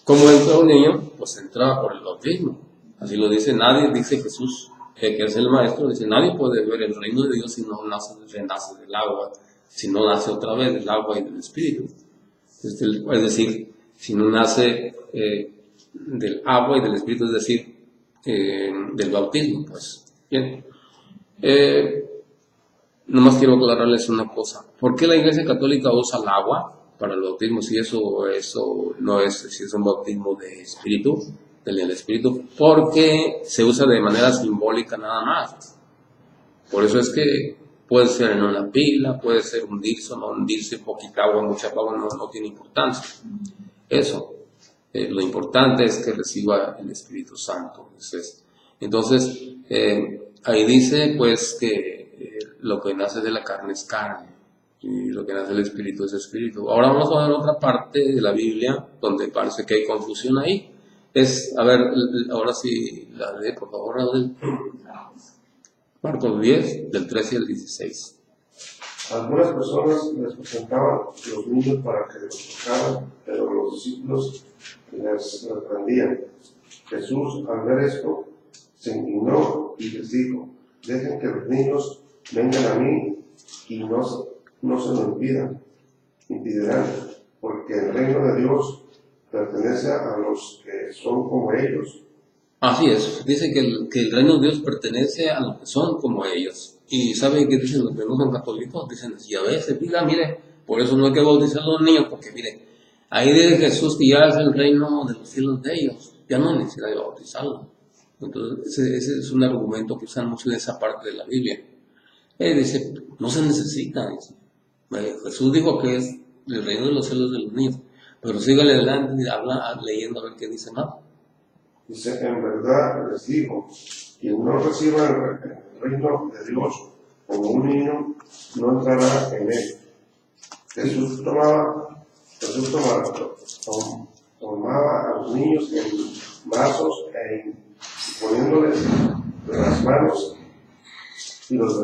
¿Cómo entra un niño? Pues entra por el bautismo. Así lo dice nadie, dice Jesús, que es el maestro, dice nadie puede ver el reino de Dios si no renace del agua, si no nace otra vez del agua y del espíritu. Es decir, si no nace del agua y del espíritu, es decir, del bautismo, pues. Bien. Nomás quiero aclararles una cosa. ¿Por qué la Iglesia Católica usa el agua para el bautismo si eso no es, si es un bautismo de espíritu, del espíritu? Porque se usa de manera simbólica nada más. Por eso es que puede ser en una pila, puede ser hundirse o no hundirse, poquita agua, mucha agua, no tiene importancia. Eso. Lo importante es que reciba el Espíritu Santo. Entonces, ahí dice pues que lo que nace de la carne es carne y lo que nace del Espíritu es Espíritu. Ahora vamos a ver otra parte de la Biblia donde parece que hay confusión ahí. A ver, ahora sí, la lee por favor, Raúl. Marcos 10, del 13 al 16.
Algunas personas les presentaban los niños para que los tocaran, pero los discípulos les reprendían. Jesús, al ver esto, se indignó y les dijo: dejen que los niños vengan a mí y no se lo impedirán, porque el reino de Dios pertenece a los que son como ellos.
Así es, dice que el reino de Dios pertenece a los que son como ellos. ¿Y saben qué dicen los que no son católicos? Dicen así, a veces, diga, mire, por eso no hay que bautizar a los niños, porque mire, ahí dice Jesús que ya es el reino de los cielos de ellos, ya no necesita bautizarlo. Entonces, ese es un argumento que usan mucho en esa parte de la Biblia. Dice, no se necesita. Dice. Jesús dijo que es el reino de los cielos de los niños, pero sígale adelante y habla leyendo a ver qué dice más.
Dice, en verdad les digo, quien no reciba el reino de Dios como un niño, no entrará en él. Jesús tomaba a los niños en brazos e poniéndoles las manos y los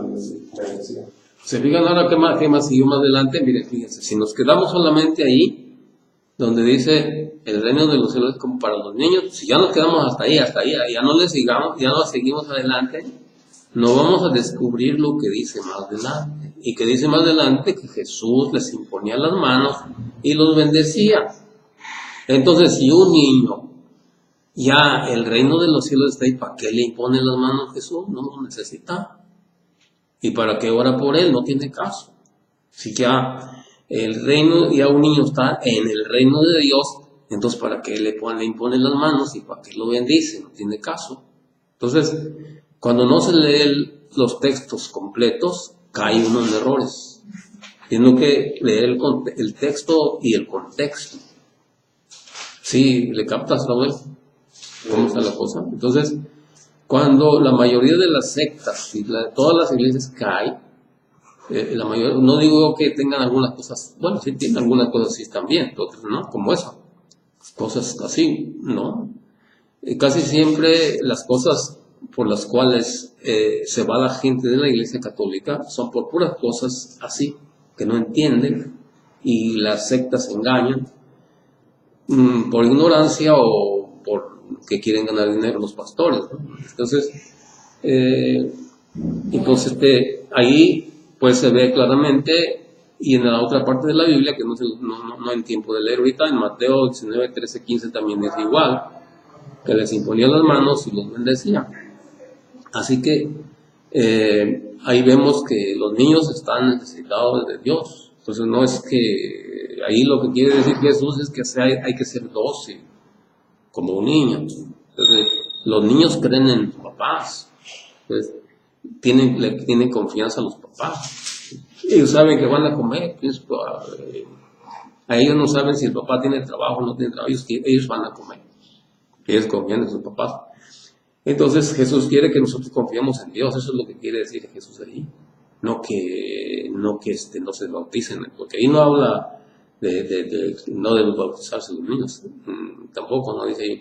bendecía.
Se fijan ahora qué más siguió más adelante. Miren, fíjense, si nos quedamos solamente ahí, donde dice el reino de los cielos es como para los niños, si ya nos quedamos hasta ahí, ya no le sigamos, ya no seguimos adelante, no vamos a descubrir lo que dice más adelante. Y que dice más adelante que Jesús les imponía las manos y los bendecía. Entonces, si un niño, ya el reino de los cielos está ahí, ¿para qué le impone las manos a Jesús? No lo necesita. ¿Y para qué ora por él? No tiene caso. Si ya el reino, ya un niño está en el reino de Dios, entonces ¿para qué le impone las manos y para qué lo bendice? No tiene caso. Entonces, cuando no se leen los textos completos, cae uno en errores. Tiene que leer el texto y el contexto. ¿Sí? ¿Le captas, Raúl? ¿Cómo está la cosa? Entonces, cuando la mayoría de las sectas y todas las iglesias caen, la mayoría, no digo que tengan algunas cosas, bueno, sí tienen algunas cosas así también, otras no, como eso, cosas así, ¿no? Casi siempre las cosas por las cuales se va la gente de la iglesia católica son por puras cosas así, que no entienden, y las sectas engañan por ignorancia o por que quieren ganar dinero los pastores, ¿no? Entonces, ahí pues se ve claramente, y en la otra parte de la Biblia, que no hay tiempo de leer ahorita, en Mateo 19, 13, 15 también es igual, que les imponía las manos y los bendecía. Así que ahí vemos que los niños están necesitados de Dios. Entonces no es que, ahí lo que quiere decir Jesús es que hay que ser dócil, como un niño. Entonces, los niños creen en sus papás. Entonces, le tienen confianza a los papás. Ellos saben que van a comer. A ellos no saben si el papá tiene trabajo o no tiene trabajo. Ellos van a comer. Ellos confían en sus papás. Entonces Jesús quiere que nosotros confiemos en Dios. Eso es lo que quiere decir Jesús ahí. No que no se bauticen. Porque ahí no habla no de bautizarse los niños. Tampoco no dice ahí.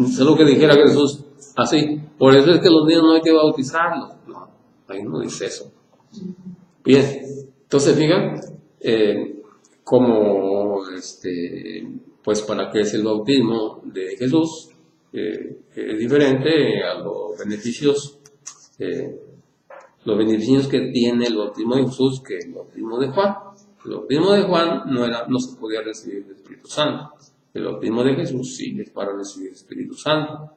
Es lo que dijera Jesús así. Por eso es que los niños no hay que bautizarlos. No, ahí no dice eso. Bien, entonces fijan como pues para qué es el bautismo de Jesús, es diferente a los beneficios que tiene el bautismo de Jesús que el bautismo de Juan. El bautismo de Juan no se podía recibir el Espíritu Santo. El bautismo de Jesús sí es para recibir el Espíritu Santo.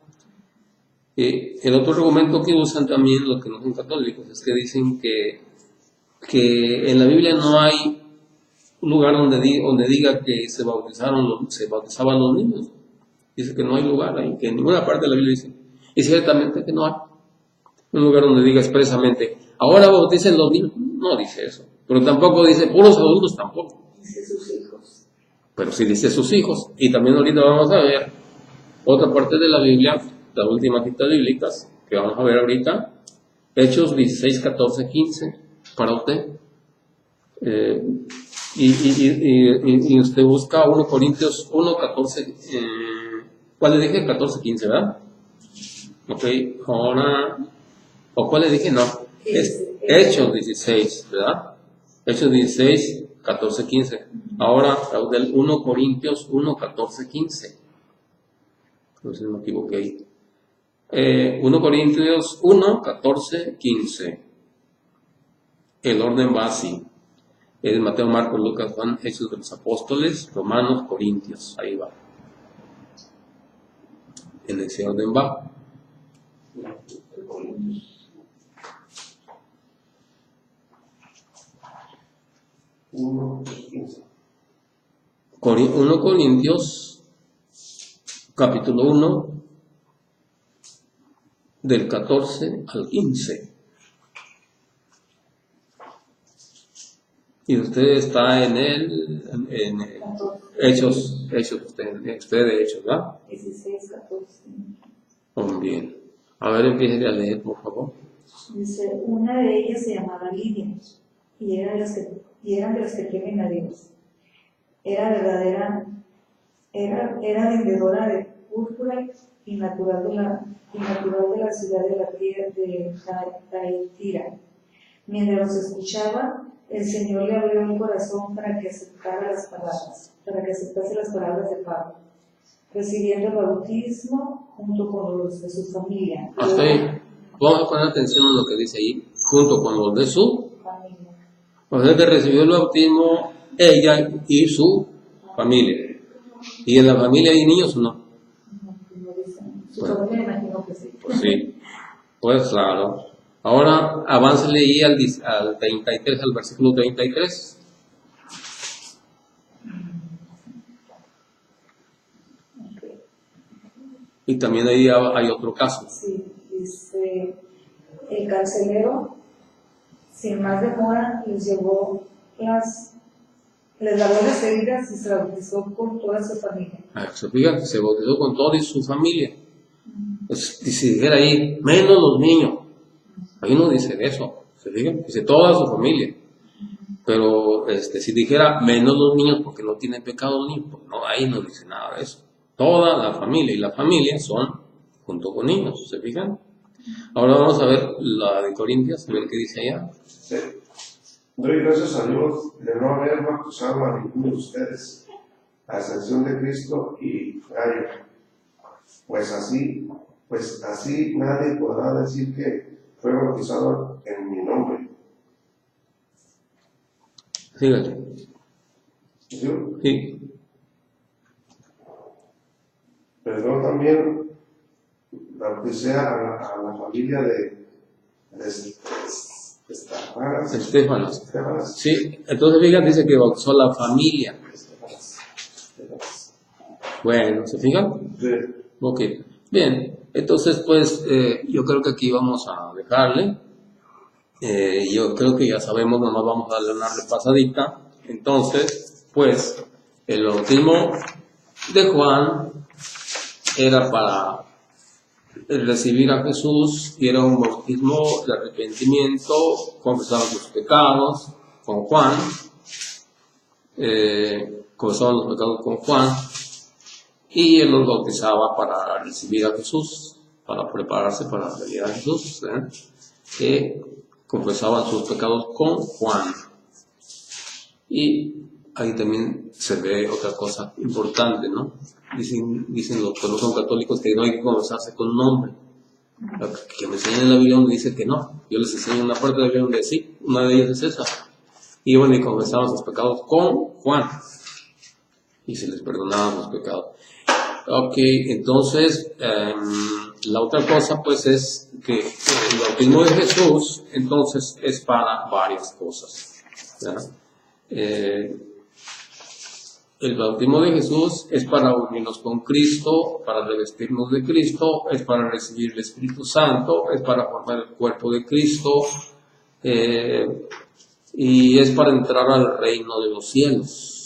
El otro argumento que usan también los que no son católicos es que dicen que en la Biblia no hay un lugar donde diga que se bautizaban los niños. Dice que no hay lugar ahí, que en ninguna parte de la Biblia dice. Y ciertamente que no hay un lugar donde diga expresamente, ahora bauticen los niños. No dice eso. Pero tampoco dice puros adultos, tampoco.
Dice sus hijos.
Pero sí dice sus hijos. Y también ahorita vamos a ver otra parte de la Biblia, las últimas citas bíblicas que vamos a ver ahorita. Hechos 16, 14, 15, para usted. Y usted busca 1 Corintios 1, 14, ¿cuál le dije? 14, 15, ¿verdad? Ok, ahora, ¿o cuál le dije? No, es Hechos 16, ¿verdad? Hechos 16, 14, 15. Ahora, del 1 Corintios 1, 14, 15. Entonces me equivoqué ahí. 1 Corintios 1, 14, 15. El orden va así. Es Mateo, Marcos, Lucas, Juan, Hechos de los Apóstoles, Romanos, Corintios. Ahí va. En ese orden va.
Uno,
1 Corintios, capítulo 1, del 14 al 15. Y usted está en Hechos, usted de Hechos, ¿verdad?
16, 14.
Muy bien. A ver, empiece a leer, por favor.
Dice, una de ellas se llamaba Lidia, y eran de los que temen a Dios. Era vendedora de púrpura y natural de la ciudad de la tierra de Thyatira. Mientras los escuchaba, el Señor le abrió el corazón para que aceptase las palabras de Pablo, recibiendo el bautismo junto con los de su familia.
Hasta ahí. Vamos a poner atención a lo que dice ahí, junto con los de su
familia.
O sea que recibió el bautismo ella y su familia. ¿Y en la familia hay niños o no?
No dicen. Su familia me imagino que sí.
Pues sí, pues claro. Ahora aváncele ahí al 33, al versículo 33. Y también ahí hay otro caso.
Sí, dice, el carcelero, sin más demora, les lavó las heridas y se bautizó con toda su familia.
Se fija, se bautizó con toda su familia. Pues, si dijera ahí, menos los niños. Ahí no dice eso, se fija, dice toda su familia. Pero si dijera menos los niños porque no tienen pecado los niños, pues no, ahí no dice nada de eso. Toda la familia, y la familia son junto con niños, ¿se fijan? Ahora vamos a ver la de Corintios, a ver qué dice allá.
Sí. Doy gracias a Dios de no haber bautizado a ninguno de ustedes, a excepción de Cristo y Gallo. Pues así nadie podrá decir que fue bautizado en mi nombre.
Fíjate.
¿Sí?
Sí.
Pero también bauticé a la familia de
Estéfanas.
Estéfanas.
Sí, entonces fíjate, dice que bautizó a la familia. Bueno, ¿se fijan?
Sí.
Ok, bien, entonces pues yo creo que aquí vamos a dejarle. Yo creo que ya sabemos, nomás vamos a darle una repasadita. Entonces, pues, el bautismo de Juan era para recibir a Jesús y era un bautismo de arrepentimiento, confesaban sus pecados con Juan, confesaban los pecados con Juan, y él los bautizaba para recibir a Jesús, para prepararse para recibir a Jesús, que confesaban sus pecados con Juan. Y ahí también se ve otra cosa importante, ¿no? Dicen los que no son católicos que no hay que confesarse con nombre. Que me enseñan en la Biblia donde dice que no. Yo les enseño una parte de la Biblia donde sí, una de ellas es esa. Iban y confesaban sus pecados con Juan y se les perdonaban los pecados. Ok, entonces la otra cosa pues es que el bautismo de Jesús entonces es para varias cosas, ¿verdad? El bautismo de Jesús es para unirnos con Cristo, para revestirnos de Cristo, es para recibir el Espíritu Santo, es para formar el cuerpo de Cristo, y es para entrar al reino de los cielos.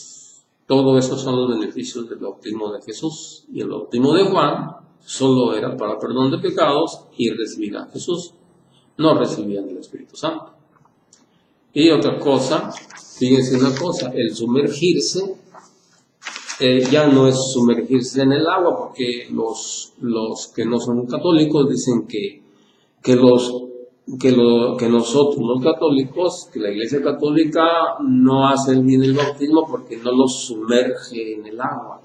Todo eso son los beneficios del bautismo de Jesús. Y el bautismo de Juan solo era para perdón de pecados y recibir a Jesús. No recibían el Espíritu Santo. Y otra cosa, fíjense una cosa, el sumergirse ya no es sumergirse en el agua, porque los que no son católicos dicen que nosotros los católicos, que la Iglesia Católica no hace bien el bautismo porque no los sumerge en el agua.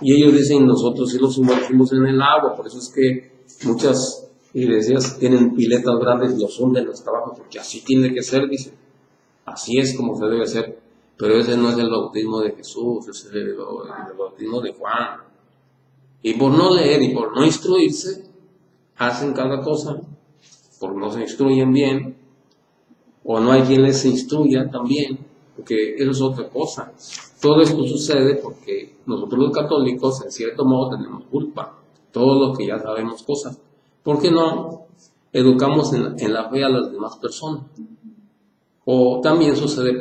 Y ellos dicen, nosotros sí los sumergimos en el agua, por eso es que muchas iglesias tienen piletas grandes y los hunden hasta abajo porque así tiene que ser, dice. Así es como se debe ser. Pero ese no es el bautismo de Jesús, ese es el bautismo de Juan. Y por no leer y por no instruirse, hacen cada cosa, porque no se instruyen bien, o no hay quien les instruya también, porque eso es otra cosa. Todo esto sucede porque nosotros los católicos, en cierto modo, tenemos culpa. Todos los que ya sabemos cosas. ¿Por qué no educamos en la fe a las demás personas? O también sucede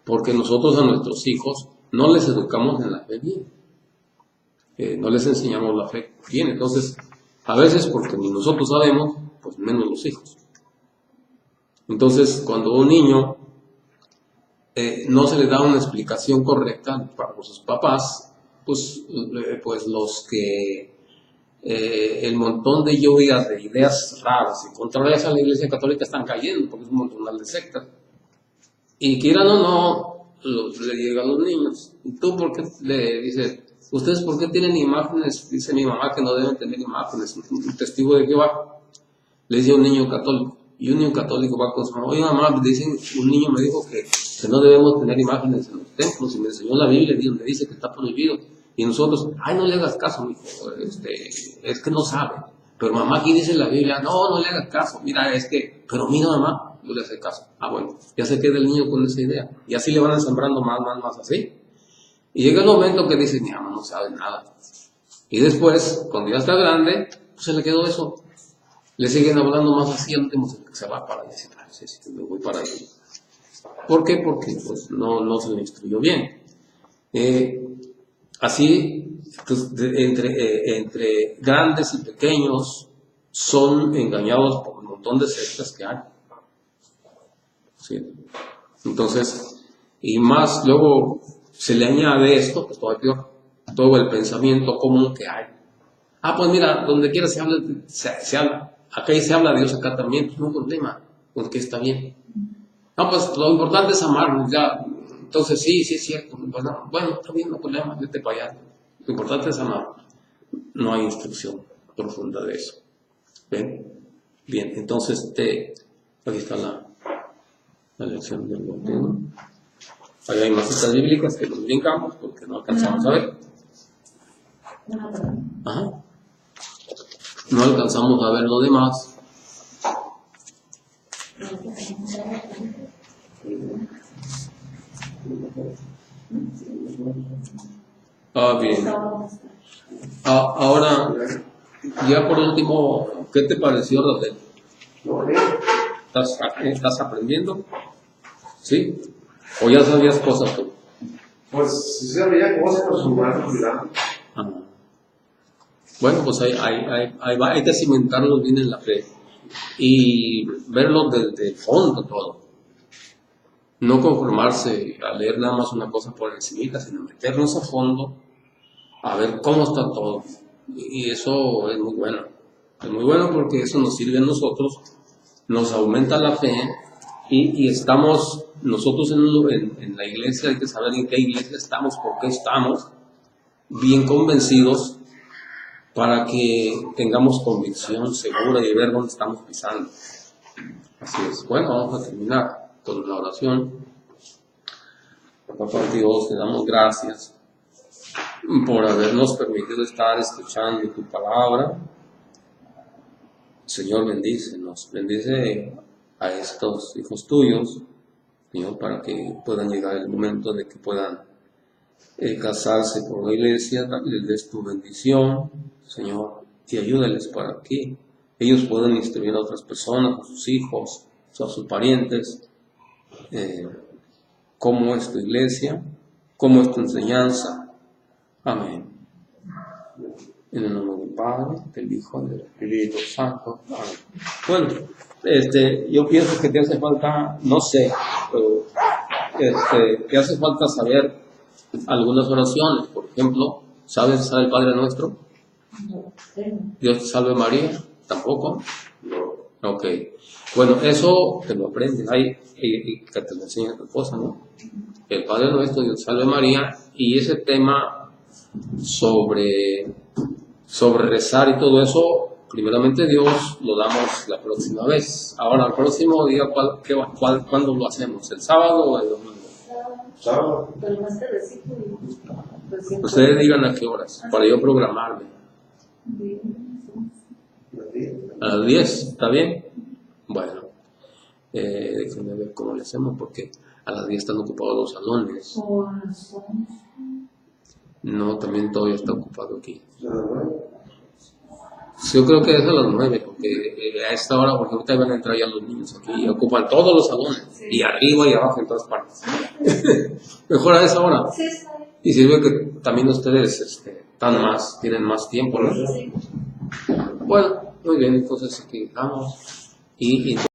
porque nosotros a nuestros hijos no les educamos en la fe bien. No les enseñamos la fe bien. Entonces, a veces porque ni nosotros sabemos, pues menos los hijos. Entonces, cuando un niño no se le da una explicación correcta por sus papás, pues los que el montón de lluvias de ideas raras y contrarias a la Iglesia Católica están cayendo, porque es un montón de sectas. Y quieran o no, le llega a los niños. ¿Y tú por qué le dices? ¿Ustedes por qué tienen imágenes? Dice mi mamá que no deben tener imágenes. Un testigo de Jehová le dice a un niño católico. Y un niño católico va con su mamá. Oye, mamá, un niño me dijo que no debemos tener imágenes en los templos. Y me enseñó la Biblia donde dice que está prohibido. Y nosotros, ay, no le hagas caso, mijo. Es que no sabe. Pero mamá, aquí dice la Biblia, no le hagas caso. Mira, pero mira, mamá, no le hace caso. Ah, bueno, ya se queda el niño con esa idea. Y así le van sembrando más así. Y llega el momento que dice, mi mamá no sabe nada. Y después, cuando ya está grande, pues se le quedó eso. Le siguen hablando más así, al último se va para allá. Sí, me voy para allá. ¿Por qué? Porque pues, no se le instruyó bien. Así, pues, entre grandes y pequeños son engañados por un montón de sectas que hay. ¿Sí? Entonces, y más luego se le añade esto, que todavía peor, todo el pensamiento común que hay. Ah, pues mira, donde quiera se habla. Acá se habla de Dios, acá también, pues no hay problema, porque está bien. No, pues lo importante es amarnos, ya. Entonces sí, es cierto. Pues, no, bueno, está bien, no hay problema, vete para allá. Lo importante es amar. No hay instrucción profunda de eso. ¿Ven? Bien, entonces aquí está la lección del bautismo. Ahí hay más citas bíblicas que nos brincamos porque no alcanzamos a ver. Ajá. No alcanzamos a ver lo demás. Bien. Ahora, ya por último, ¿qué te pareció, Rodel? ¿Estás aprendiendo? ¿Sí? ¿O ya sabías cosas tú?
Pues sí sabía cosas, pero su mano cuidando.
Bueno, pues hay que cimentarlos bien en la fe y verlo desde el fondo todo. No conformarse a leer nada más una cosa por encima, sino meternos a fondo a ver cómo está todo. Y eso es muy bueno. Es muy bueno porque eso nos sirve a nosotros, nos aumenta la fe y estamos nosotros en la iglesia. Hay que saber en qué iglesia estamos, por qué estamos, bien convencidos para que tengamos convicción segura y ver dónde estamos pisando. Así es. Bueno, vamos a terminar con una oración. Papá Dios, te damos gracias por habernos permitido estar escuchando tu palabra. Señor, bendícenos, bendice a estos hijos tuyos, Señor, para que puedan llegar el momento de que puedan casarse con la iglesia, les des tu bendición, Señor, y ayúdales para que ellos puedan instruir a otras personas, a sus hijos, a sus parientes, cómo es tu iglesia, cómo es tu enseñanza. Amén. En el nombre del Padre, del Hijo y del Espíritu Santo. Amén. Bueno, yo pienso que te hace falta, no sé, pero te hace falta saber algunas oraciones. Por ejemplo, ¿sabes el Padre Nuestro? Dios te salve María. ¿Tampoco? No. Ok. Bueno, eso te lo aprendes ahí y que te lo enseña tu esposa, ¿no? El Padre Nuestro, Dios te salve María, y ese tema sobre rezar y todo eso, primeramente Dios lo damos la próxima vez. Ahora, el próximo día, ¿cuándo lo hacemos? ¿El sábado o el domingo?
Sábado.
Pero más tardecito.
Ustedes digan a qué horas, para yo programarme. A las 10, ¿está bien? Bueno, déjenme ver cómo le hacemos, porque a las 10 están ocupados los salones.
O a las 11.
No, también todavía está ocupado aquí. Yo creo que es a las 9, porque a esta hora, porque ahorita van a entrar ya los niños aquí y ocupan todos los salones, y arriba y abajo en todas partes. Mejor a esa hora.
Sí, está bien.
Y sirve que también ustedes tienen más tiempo, ¿no?
Sí.
Bueno, muy bien, entonces aquí vamos. Y entonces